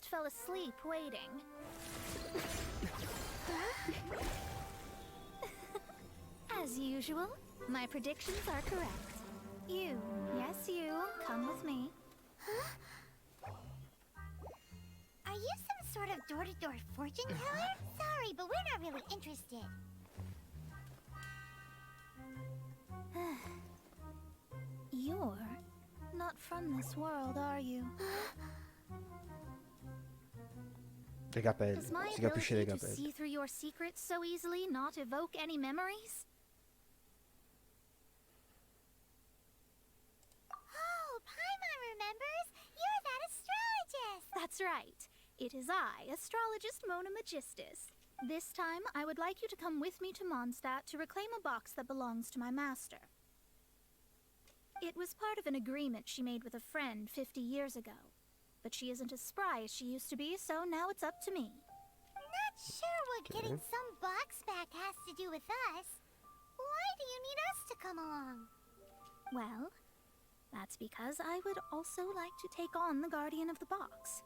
just fell asleep waiting. As usual, my predictions are correct. You, yes you, come with me. Are you some sort of door-to-door fortune teller? Sorry, but we're not really interested. You're not from this world, are you? I capelli, Does my si capisce dai ability to capelli. see through your secrets so easily not evoke any memories? Oh, Paimon remembers! You're that astrologist! That's right. It is I, astrologist Mona Magistus. This time, I would like you to come with me to Mondstadt to reclaim a box that belongs to my master. It was part of an agreement she made with a friend 50 years ago. But she isn't as spry as she used to be, so now it's up to me. Not sure what getting some box back has to do with us. Why do you need us to come along? Well, that's because I would also like to take on the guardian of the box.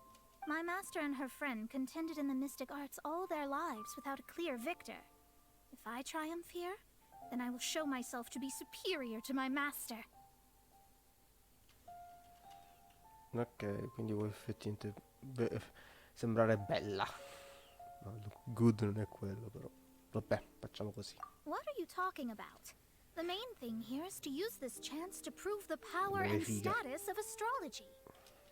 My master and her friend contended in the mystic arts all their lives without a clear victor. If I triumph here, then I will show myself to be superior to my master. Ok, quindi vuoi effettivamente sembrare bella. No, look good non è quello però. Vabbè, facciamo così. What are you talking about? The main thing here is to use this chance to prove the power Beh, and figa. status of astrology.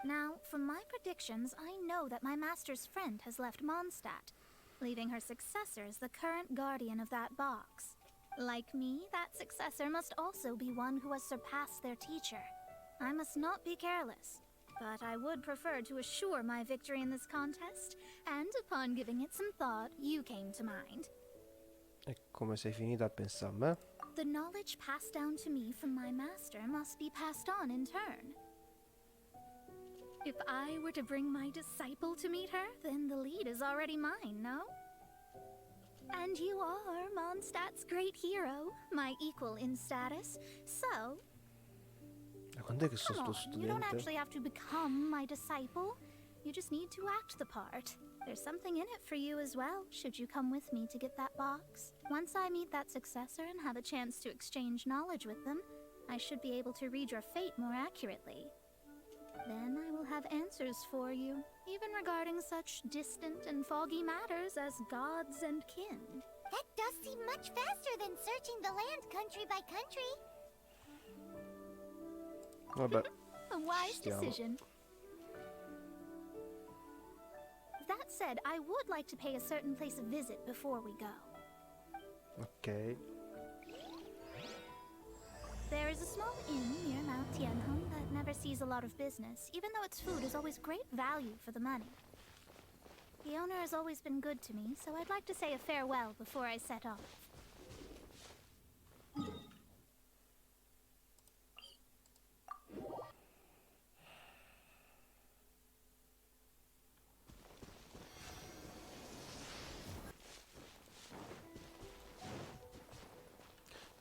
Now, from my predictions, I know that my master's friend has left Mondstadt, leaving her successor as the current guardian of that box. Like me, that successor must also be one who has surpassed their teacher. I must not be careless, but I would prefer to assure my victory in this contest, and upon giving it some thought, you came to mind. E come sei finita a pensare a me? The knowledge passed down to me from my master must be passed on in turn. If I were to bring my disciple to meet her, then the lead is already mine, no? And you are Mondstadt's great hero, my equal in status, so... E quando è che sono Come sto on, you don't studente? actually have to become my disciple. You just need to act the part. There's something in it for you as well, should you come with me to get that box. Once I meet that successor and have a chance to exchange knowledge with them, I should be able to read your fate more accurately. Then I will have answers for you, even regarding such distant and foggy matters as gods and kin. That does seem much faster than searching the land country by country. Vabbè, A wise stiamo. decision. That said, I would like to pay a certain place a visit before we go. Ok. There is a small inn near Mount Tianheng that never sees a lot of business, even though its food is always great value for the money. The owner has always been good to me, so I'd like to say a farewell before I set off.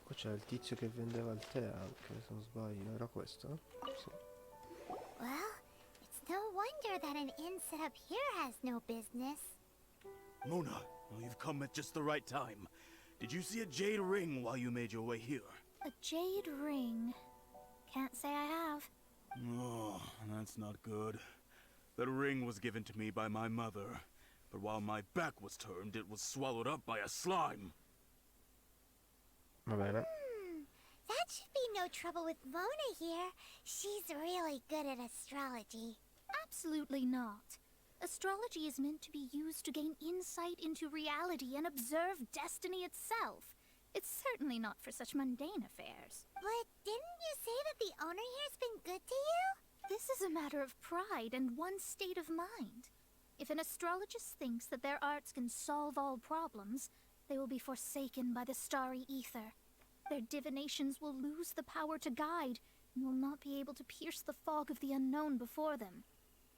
Qua c'era il tizio che vendeva il tè anche, se non sbaglio. Era questo? Sì. Well, it's no wonder that an inn set up here has no business. Mona, well, you've come at just the right time. Did you see a jade ring while you made your way here? A jade ring. Can't say I have. Oh, that's not good. That ring was given to me by my mother, but while my back was turned, it was swallowed up by a slime. Va bene. That should be no trouble with Mona here. She's really good at astrology. Absolutely not. Astrology is meant to be used to gain insight into reality and observe destiny itself. It's certainly not for such mundane affairs. But didn't you say that the owner here's been good to you? This is a matter of pride and one's state of mind. If an astrologist thinks that their arts can solve all problems, they will be forsaken by the starry ether. Their divinations will lose the power to guide, and will not be able to pierce the fog of the unknown before them.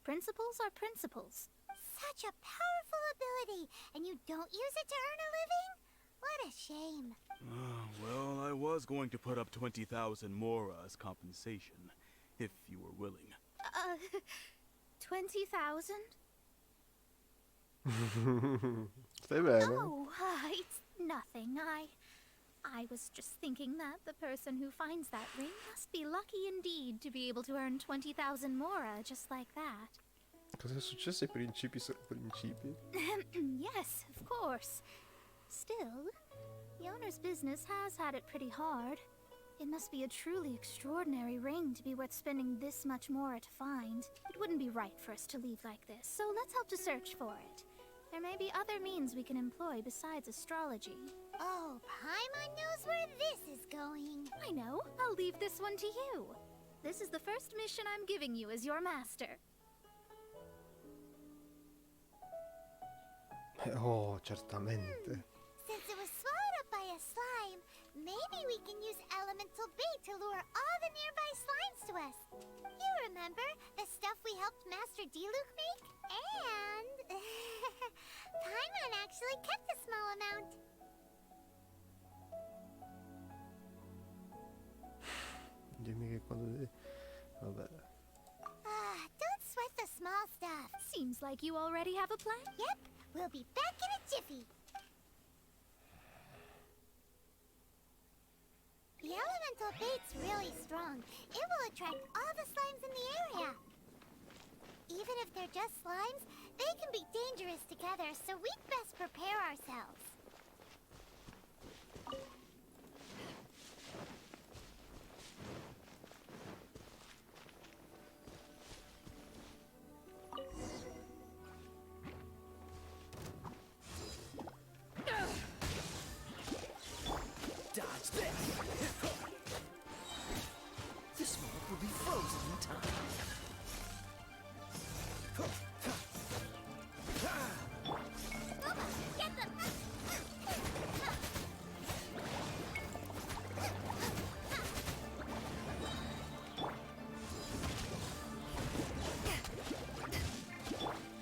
Principles are principles. Such a powerful ability, and you don't use it to earn a living? What a shame. Well, I was going to put up 20,000 more as compensation, if you were willing. 20,000? Stai bene? Oh, it's nothing. I was just thinking that the person who finds that ring must be lucky indeed to be able to earn 20,000 mora just like that. Cosa è successo ai principi sono principi? Yes, of course. Still, the owner's business has had it pretty hard. It must be a truly extraordinary ring to be worth spending this much mora to find. It wouldn't be right for us to leave like this, so let's help to search for it. There may be other means we can employ besides astrology. Oh, Paimon knows where this is going. I know. I'll leave this one to you. This is the first mission I'm giving you as your master. Oh, certamente. Since it was swallowed up by a slime, maybe we can use elemental bait to lure all the nearby slimes to us. You remember the stuff we helped Master Diluc make? And Paimon actually kept a small amount. Dimmi che quando... Vabbè. Don't sweat the small stuff. Seems like you already have a plan. Yep, we'll be back in a jiffy. The elemental bait's really strong. It will attract all the slimes in the area. Even if they're just slimes, they can be dangerous together, so we'd best prepare ourselves. Dodge this! This moment will be frozen in time. Get them!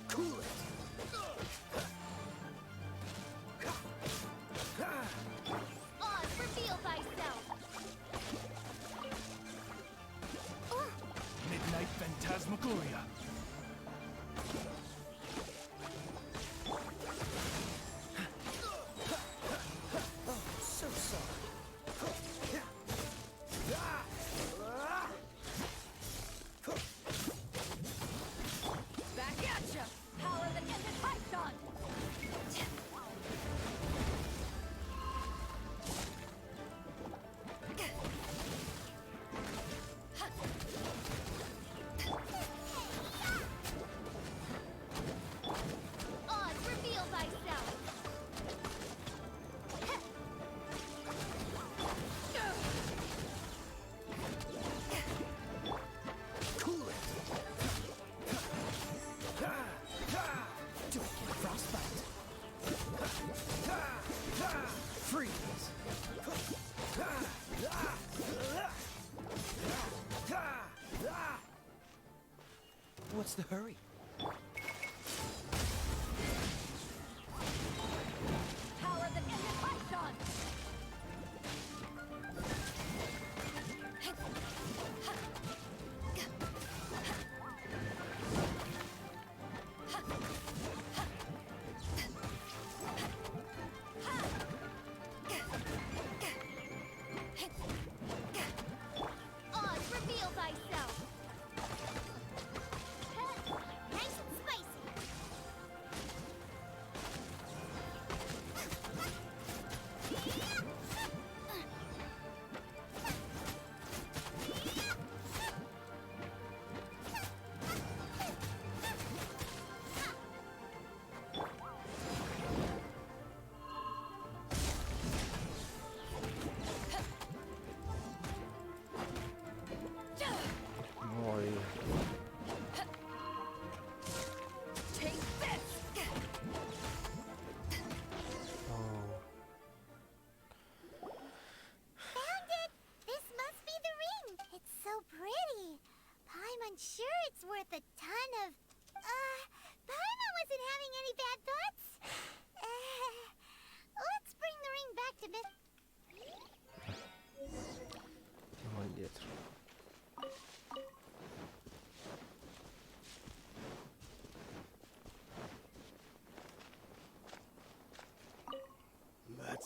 Cool it! Oz, reveal thyself! Midnight Phantasmagoria. Oh, so sorry. Back at ya! Power that ended Python! Oz, reveal thyself! Cool it! Don't get frostbite. Freeze! What's the hurry? Power that ended Python! Oz, reveal thyself! Nice and spicy! Muori. Take this! Oh. Found it! This must be the ring! It's so pretty! Paimon's sure it's worth a ton of... Paimon wasn't having any bad thoughts? Let's bring the ring back to Miss... Andiamo indietro.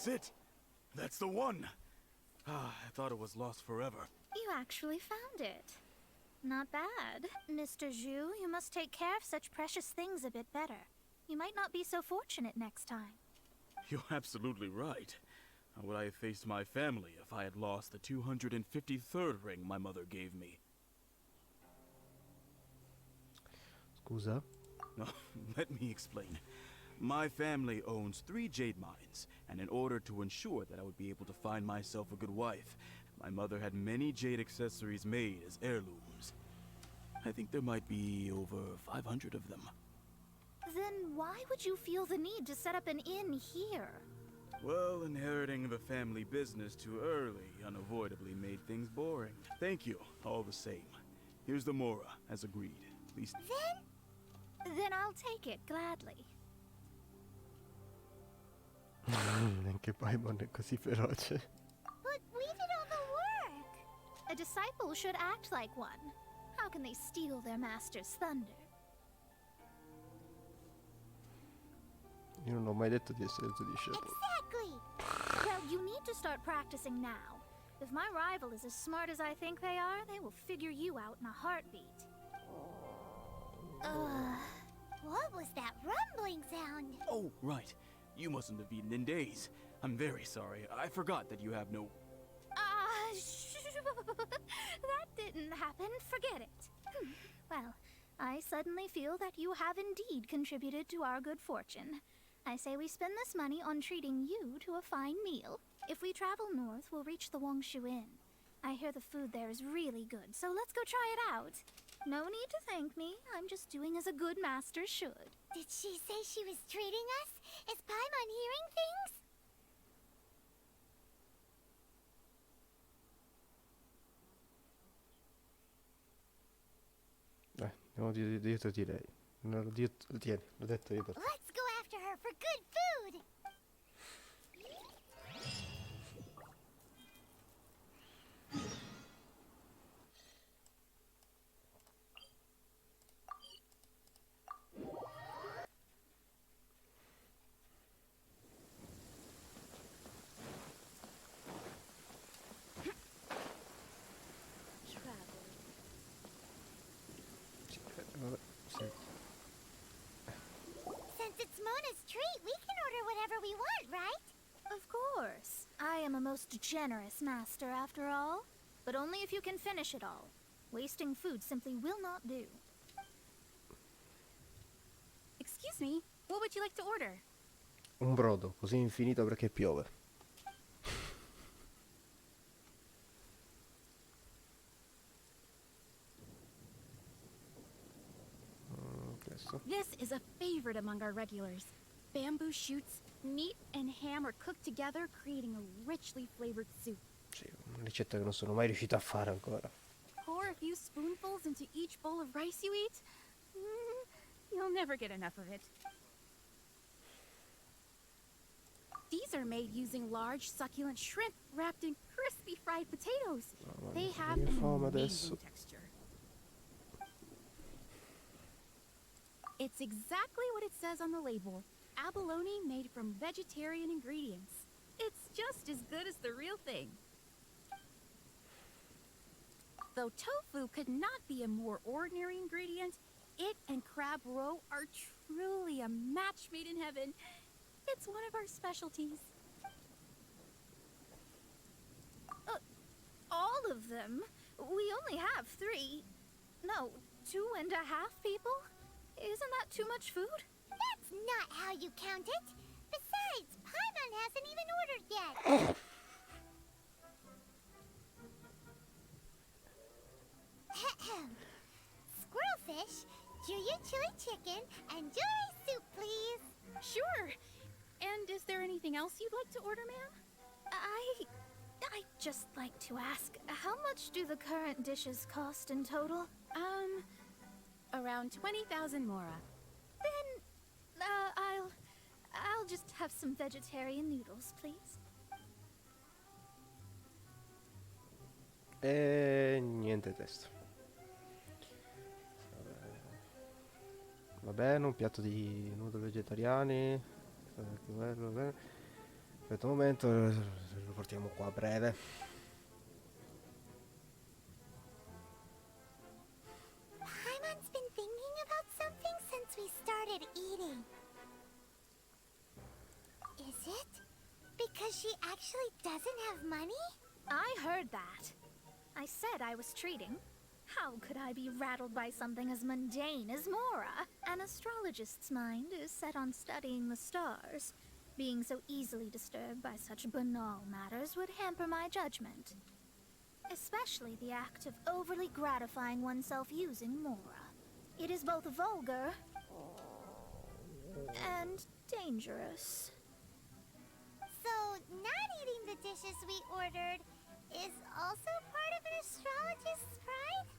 That's it. That's the one. Ah, I thought it was lost forever. You actually found it. Not bad. Mr. Zhu, you must take care of such precious things a bit better. You might not be so fortunate next time. You're absolutely right. How would I have faced my family if I had lost the 253rd ring my mother gave me? Scusa? No, let me explain. My family owns 3 jade mines, and in order to ensure that I would be able to find myself a good wife, my mother had many jade accessories made as heirlooms. I think there might be over 500 of them. Then why would you feel the need to set up an inn here? Well, inheriting the family business too early unavoidably made things boring. Thank you, all the same. Here's the mora, as agreed. Please. Then I'll take it gladly. Neanche Paimon è così feroce. But we did all the work. A disciple should act like one. How can they steal their master's thunder? Io non ho mai detto di essere il tuo discepolo. Exactly. Well, you need to start practicing now. If my rival is as smart as I think they are, they will figure you out in a heartbeat. What was that rumbling sound? Oh, right. You mustn't have eaten in days. I'm very sorry. I forgot that you have no... That didn't happen. Forget it. Well, I suddenly feel that you have indeed contributed to our good fortune. I say we spend this money on treating you to a fine meal. If we travel north, we'll reach the Wongshu Inn. I hear the food there is really good, so let's go try it out. No need to thank me. I'm just doing as a good master should. Did she say she was treating us? Is Paimon hearing things? Andiamo dietro di lei. No, tieni, l'ho detto io per te. Let's go after her for good food. Vabbè, sì. Since it's Mona's treat, we can order whatever we want, right? Of course. I am a most generous master, after all. But only if you can finish it all. Wasting food simply will not do. Excuse me, what would you like to order? Un brodo, così infinito perché piove. Questo. This is a favorite among our regulars. Bamboo shoots, meat and ham are cooked together, creating a richly flavored soup. Sì, una ricetta che non sono mai riuscito a fare ancora. Pour a few spoonfuls into each bowl of rice you eat. You'll never get enough of it. These are made using large, succulent shrimp wrapped in crispy fried potatoes. They have an amazing texture. It's exactly what it says on the label. Abalone made from vegetarian ingredients. It's just as good as the real thing. Though tofu could not be a more ordinary ingredient, it and crab roe are truly a match made in heaven. It's one of our specialties. All of them? We only have 3. No, 2.5 people? Isn't that too much food? That's not how you count it. Besides, Paimon hasn't even ordered yet. Squirrelfish, Juyu chili chicken, and jewelry soup, please. Sure. And is there anything else you'd like to order, ma'am? I'd just like to ask, how much do the current dishes cost in total? Around 20,000 mora. Then, I'll just have some vegetarian noodles, please. E niente testo. Va bene, un piatto di noodle vegetariani. Va bene. Aspetta un momento, lo portiamo qua a breve. Paimon's been thinking about something since we started eating. Is it because she actually doesn't have money? I heard that. I said I was treating. How could I be rattled by something as mundane as Mora? An astrologist's mind is set on studying the stars. Being so easily disturbed by such banal matters would hamper my judgment. Especially the act of overly gratifying oneself using Mora. It is both vulgar and dangerous. So, not eating the dishes we ordered is also part of an astrologist's pride?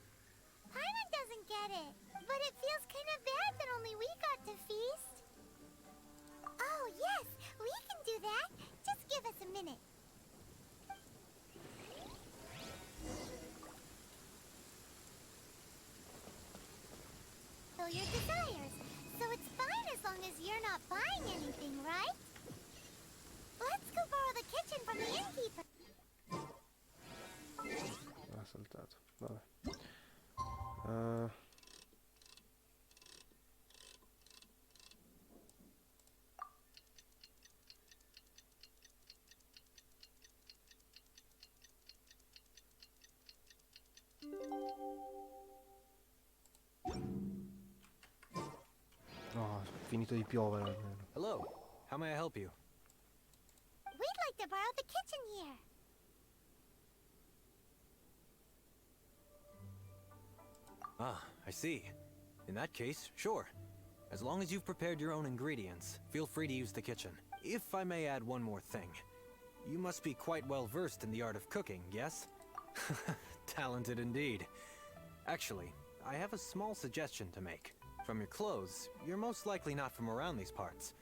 Paimon doesn't get it, but it feels kind of bad that only we got to feast. Oh, yes, we can do that. Just give us a minute. So your desires. So it's fine as long as you're not buying anything, right? Let's go borrow the kitchen from the innkeeper. Ha saltato. Vabbè. No, è finito di piovere almeno. Hello. How may I help you? We'd like to borrow the kitchen here. Ah, I see. In that case, sure. As long as you've prepared your own ingredients, feel free to use the kitchen. If I may add one more thing. You must be quite well versed in the art of cooking, yes? Talented indeed. Actually, I have a small suggestion to make. From your clothes, you're most likely not from around these parts.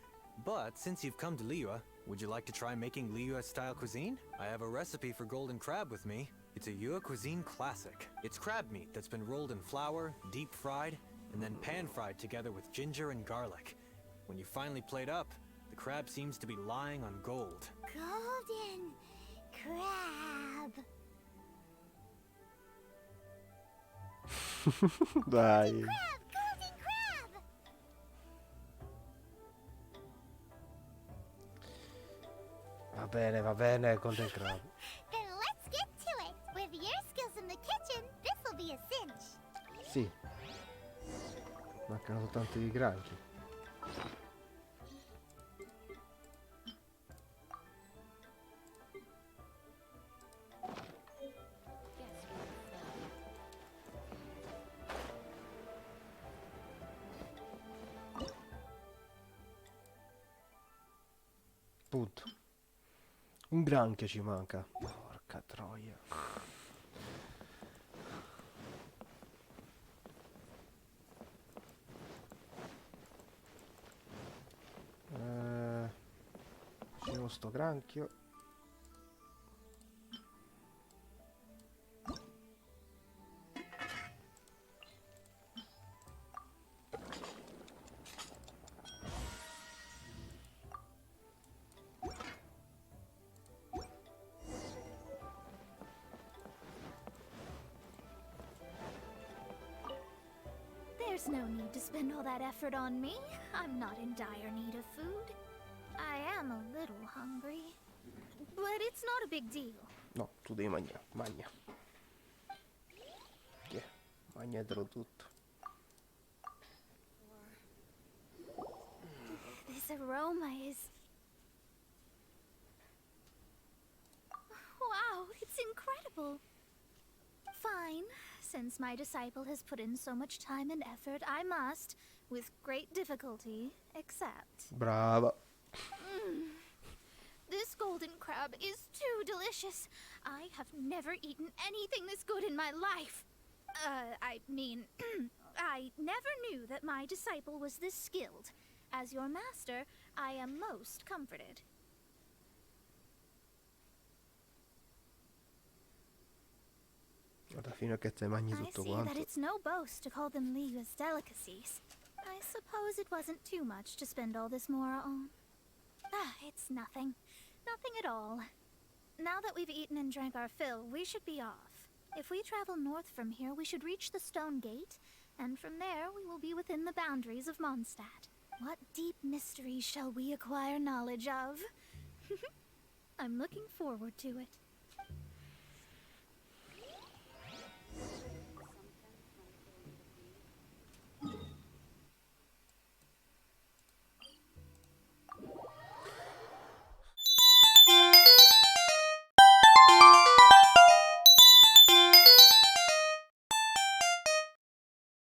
But since you've come to Liyue, would you like to try making Liyue-style cuisine? I have a recipe for golden crab with me. It's a Yue cuisine classic. It's crab meat that's been rolled in flour, deep fried, and then pan-fried together with ginger and garlic. When you finally plate up, the crab seems to be lying on gold. Golden crab. Dai. Crab, golden crab. Va bene, Golden Crab. Then let's get to it. With your skills in the kitchen, this'll be a cinch. Sì. Mancano soltanto i granchi. Punto. Un granchio ci manca. Porca troia. C'è sto granchio. There's no need to spend all that effort on me. I'm not in dire need of food. I am a little hungry, but it's not a big deal. No, tu devi mangiare. Magna. Yeah, mangiatelo tutto. This aroma is... Wow, it's incredible. Fine. Since my disciple has put in so much time and effort, I must, with great difficulty, accept. Brava. This golden crab is too delicious. I have never eaten anything this good in my life. I mean, I never knew that my disciple was this skilled. As your master, I am most comforted. Guarda, fino a che te mangi I tutto see that quanto. it's no boast to call them Liyue's delicacies. I suppose it wasn't too much to spend all this Mora on. Ah, it's nothing. Nothing at all. Now that we've eaten and drank our fill, we should be off. If we travel north from here, we should reach the Stone Gate, and from there we will be within the boundaries of Mondstadt. What deep mysteries shall we acquire knowledge of? I'm looking forward to it.